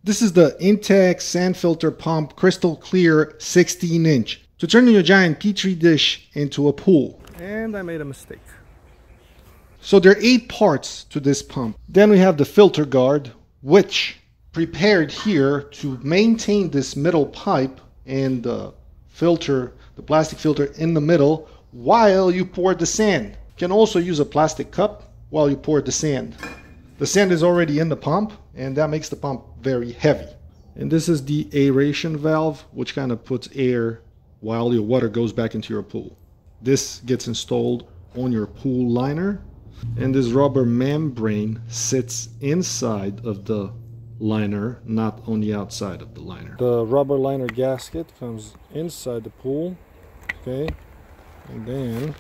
This is the Intex Sand Filter Pump Crystal Clear 16-inch to turn your giant petri dish into a pool. And I made a mistake. So there are 8 parts to this pump. Then we have the filter guard, which prepared here to maintain this middle pipe and the filter, the plastic filter in the middle while you pour the sand. You can also use a plastic cup while you pour the sand. The sand is already in the pump, and that makes the pump very heavy. And this is the aeration valve, which kind of puts air while your water goes back into your pool. This gets installed on your pool liner, and this rubber membrane sits inside of the liner, not on the outside of the liner. The rubber liner gasket comes inside the pool, okay, and then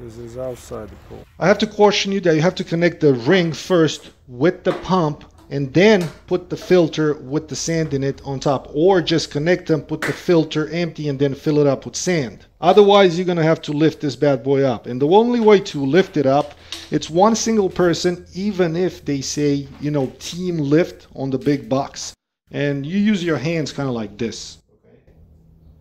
this is outside the pool. I have to caution you that you have to connect the ring first with the pump and then put the filter with the sand in it on top, or just connect them, put the filter empty and then fill it up with sand. Otherwise you're gonna have to lift this bad boy up, and the only way to lift it up, it's one single person, even if they say, you know, team lift on the big box, and you use your hands kind of like this.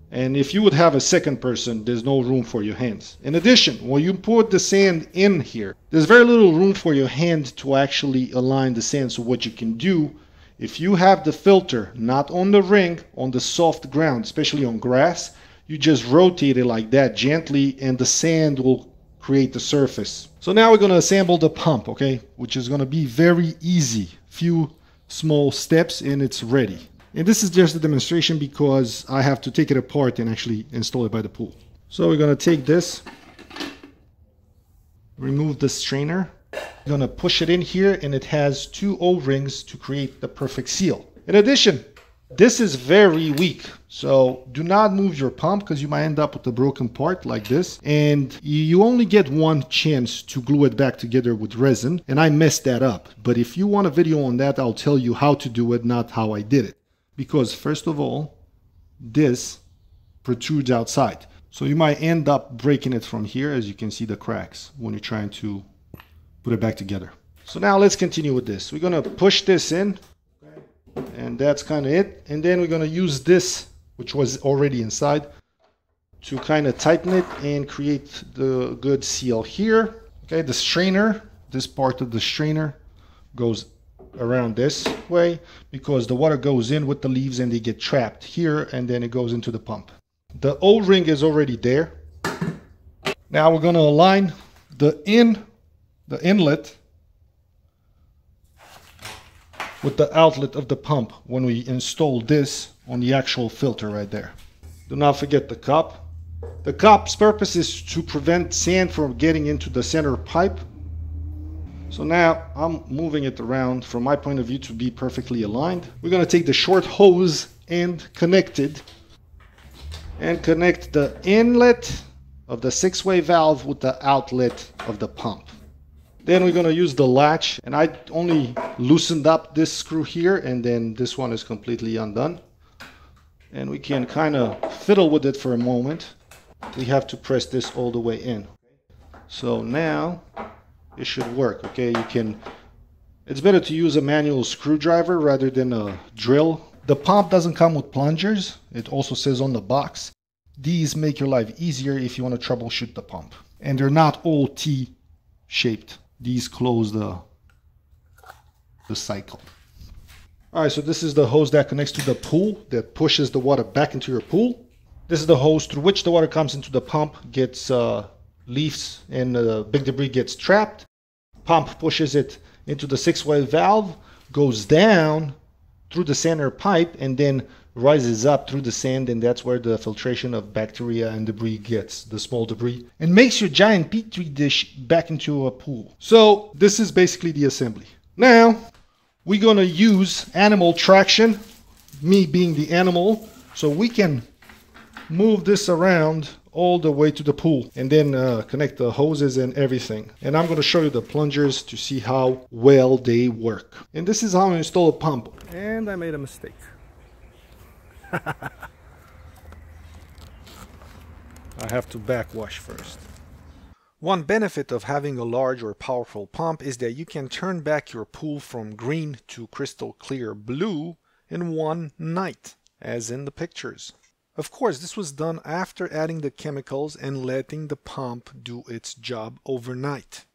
And if you would have a second person, there's no room for your hands. In addition, when you put the sand in here, there's very little room for your hand to actually align the sand. So what you can do, if you have the filter not on the ring, on the soft ground, especially on grass, you just rotate it like that gently and the sand will create the surface. So now we're going to assemble the pump, okay, which is going to be very easy. Few small steps and it's ready. And this is just a demonstration because I have to take it apart and actually install it by the pool. So we're going to take this, remove the strainer, we're going to push it in here, and it has 2 O-rings to create the perfect seal. In addition, this is very weak, so do not move your pump because you might end up with a broken part like this, and you only get one chance to glue it back together with resin, and I messed that up. But if you want a video on that, I'll tell you how to do it, not how I did it. Because first of all, this protrudes outside. So you might end up breaking it from here, as you can see the cracks when you're trying to put it back together. So now let's continue with this. We're gonna push this in, and that's kind of it. And then we're gonna use this, which was already inside, to kind of tighten it and create the good seal here. Okay, the strainer, this part of the strainer goes around this way because the water goes in with the leaves and they get trapped here, and then it goes into the pump. The O-ring is already there. Now we're going to align the inlet with the outlet of the pump when we install this on the actual filter right there. Do not forget the cup. The cup's purpose is to prevent sand from getting into the center pipe. So now I'm moving it around from my point of view to be perfectly aligned. We're going to take the short hose and connect it, and connect the inlet of the 6-way valve with the outlet of the pump. Then we're going to use the latch, and I only loosened up this screw here, and then this one is completely undone. And we can kind of fiddle with it for a moment. We have to press this all the way in. So now it should work. Okay, it's better to use a manual screwdriver rather than a drill. The pump doesn't come with plungers. It also says on the box. These make your life easier if you want to troubleshoot the pump. And they're not all T-shaped. These close the cycle. Alright, so this is the hose that connects to the pool, that pushes the water back into your pool. This is the hose through which the water comes into the pump, gets leaves and big debris gets trapped. Pump pushes it into the 6-way valve, goes down through the center pipe, and then rises up through the sand, and that's where the filtration of bacteria and debris gets, the small debris, and makes your giant petri dish back into a pool. So this is basically the assembly. Now we're gonna use animal traction, me being the animal, so we can move this around all the way to the pool, and then connect the hoses and everything. And I'm going to show you the plungers to see how well they work. And this is how I install a pump. And I made a mistake. I have to backwash first. One benefit of having a large or powerful pump is that you can turn back your pool from green to crystal clear blue in one night, as in the pictures. Of course, this was done after adding the chemicals and letting the pump do its job overnight.